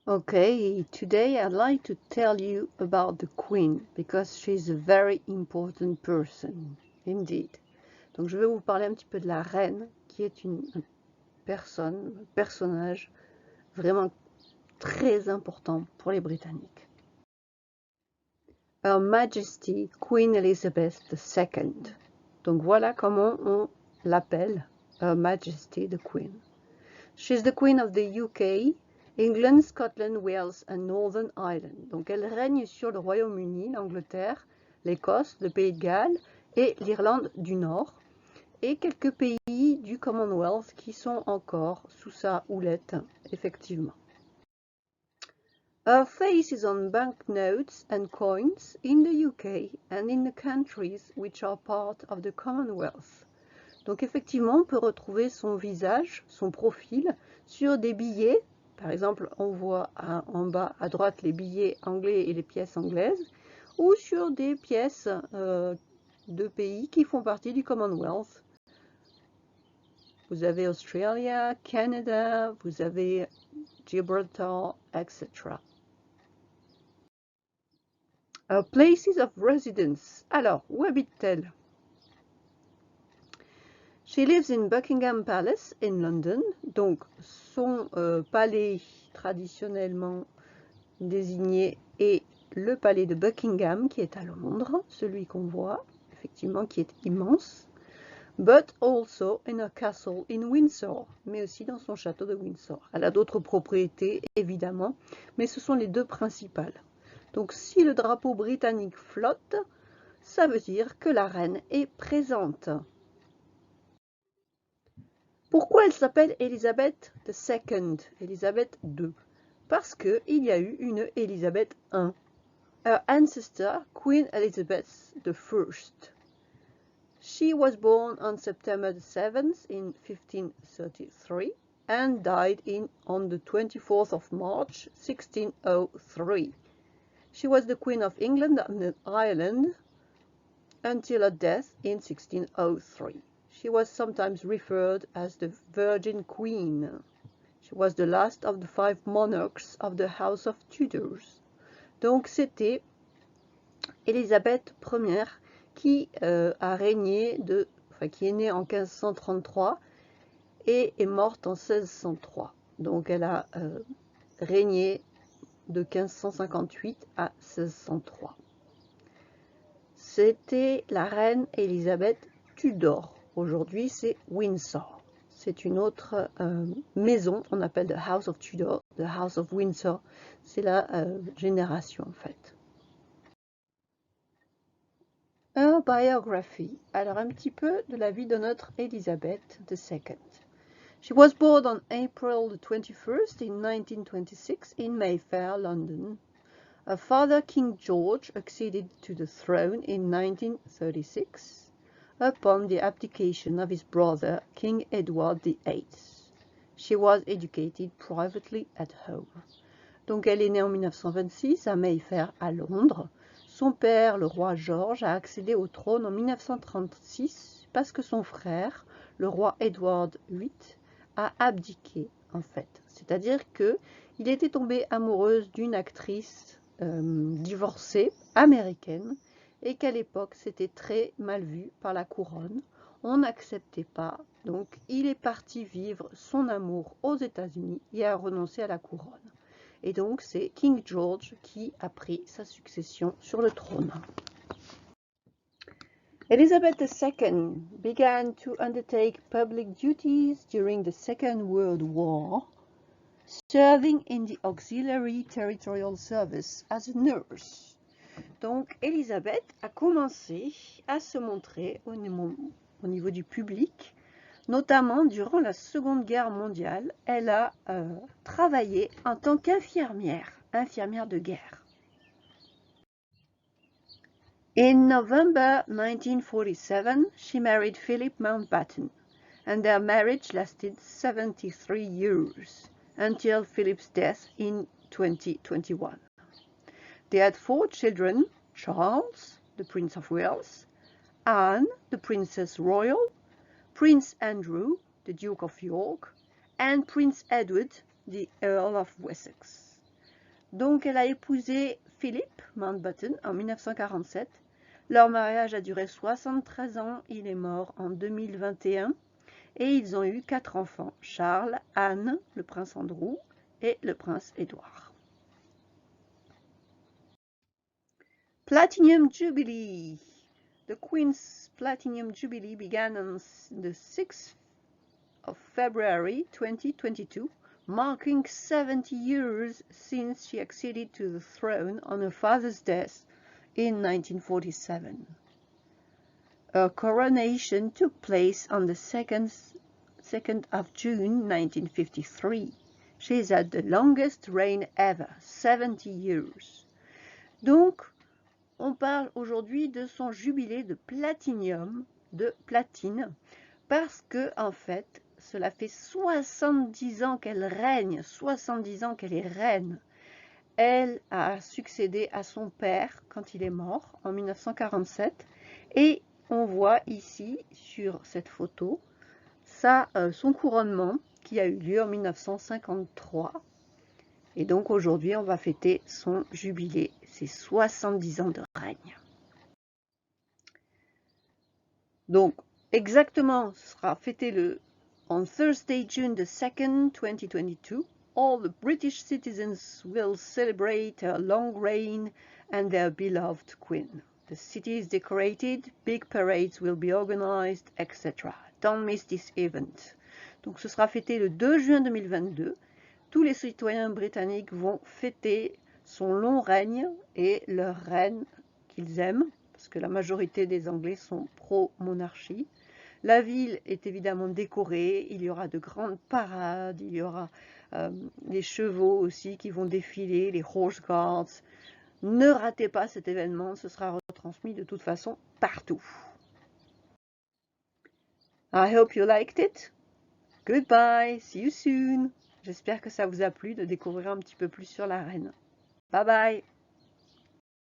Okay, today I'd like to tell you about the Queen because she's a very important person, indeed. Donc je vais vous parler un petit peu de la reine, qui est un personnage vraiment très important pour les Britanniques. Her Majesty Queen Elizabeth II. Donc voilà comment on l'appelle, Her Majesty the Queen. She's the Queen of the UK, England, Scotland, Wales and Northern Ireland. Donc elle règne sur le Royaume-Uni, l'Angleterre, l'Écosse, le Pays de Galles et l'Irlande du Nord et quelques pays du Commonwealth qui sont encore sous sa houlette, effectivement. Her face is on banknotes and coins in the UK and in the countries which are part of the Commonwealth. Donc effectivement, on peut retrouver son visage, son profil, sur des billets. Par exemple, on voit en bas à droite les billets anglais et les pièces anglaises, ou sur des pièces de pays qui font partie du Commonwealth. Vous avez Australia, Canada, vous avez Gibraltar, etc. Places of residence. Alors, où habite-t-elle? She lives in Buckingham Palace in London, donc son palais traditionnellement désigné est le palais de Buckingham qui est à Londres, celui qu'on voit, effectivement, qui est immense, but also in a castle in Windsor, mais aussi dans son château de Windsor. Elle a d'autres propriétés, évidemment, mais ce sont les deux principales. Donc si le drapeau britannique flotte, ça veut dire que la reine est présente. Pourquoi elle s'appelle Elizabeth II, Elizabeth II? Parce qu'il y a eu une Elizabeth I. Her ancestor, Queen Elizabeth I. She was born on September 7th in 1533 and died on the 24th of March 1603. She was the Queen of England and Ireland until her death in 1603. She was sometimes referred as the Virgin Queen. She was the last of the 5 monarchs of the House of Tudors. Donc c'était Élisabeth Ier qui a régné qui est née en 1533 et est morte en 1603. Donc elle a régné de 1558 à 1603. C'était la reine Élisabeth Tudor. Aujourd'hui, c'est Windsor. C'est une autre maison, on appelle the House of Tudor, the House of Windsor. C'est la génération en fait. Her biography. Alors un petit peu de la vie de notre Elizabeth II. She was born on April the 21st in 1926 in Mayfair, London. Her father, King George, acceded to the throne in 1936 upon the abdication of his brother, King Edward VIII. She was educated privately at home. Donc elle est née en 1926 à Mayfair, à Londres. Son père, le roi George, a accédé au trône en 1936 parce que son frère, le roi Edward VIII, a abdiqué en fait. C'est-à-dire qu'il était tombé amoureux d'une actrice divorcée américaine et qu'à l'époque c'était très mal vu par la couronne. On n'acceptait pas, donc il est parti vivre son amour aux États-Unis et a renoncé à la couronne. Et donc c'est King George qui a pris sa succession sur le trône. Elizabeth II began to undertake public duties during the Second World War, serving in the Auxiliary Territorial Service as a nurse. Donc Elisabeth a commencé à se montrer au niveau du public, notamment durant la Seconde Guerre mondiale. Elle a travaillé en tant qu'infirmière, infirmière de guerre. In November 1947, she married Philip Mountbatten, and their marriage lasted 73 years, until Philip's death in 2021. They had 4 children: Charles, the Prince of Wales, Anne, the Princess Royal, Prince Andrew, the Duke of York, and Prince Edward, the Earl of Wessex. Donc elle a épousé Philip Mountbatten en 1947. Leur mariage a duré 73 ans, il est mort en 2021 et ils ont eu 4 enfants, Charles, Anne, le prince Andrew et le prince Édouard. Platinum Jubilee. The Queen's Platinum Jubilee began on the 6th of February 2022, marking 70 years since she acceded to the throne on her father's death in 1947. Her coronation took place on the 2nd of June 1953. She's had the longest reign ever, 70 years. Donc, on parle aujourd'hui de son jubilé de platinium, de platine, parce que, en fait, cela fait 70 ans qu'elle règne, 70 ans qu'elle est reine. Elle a succédé à son père quand il est mort en 1947 et on voit ici sur cette photo son couronnement qui a eu lieu en 1953. Et donc aujourd'hui, on va fêter son jubilé, ses 70 ans de règne. Donc, exactement, ce sera fêté on Thursday, June the 2nd, 2022. All the British citizens will celebrate her long reign and their beloved queen. The city is decorated, big parades will be organized, etc. Don't miss this event. Donc, ce sera fêté le 2 juin 2022. Tous les citoyens britanniques vont fêter son long règne et leur reine qu'ils aiment, parce que la majorité des Anglais sont pro-monarchie. La ville est évidemment décorée, il y aura de grandes parades, il y aura les chevaux aussi qui vont défiler, les Horse Guards. Ne ratez pas cet événement, ce sera retransmis de toute façon partout. I hope you liked it. Goodbye, see you soon. J'espère que ça vous a plu de découvrir un petit peu plus sur la reine. Bye bye.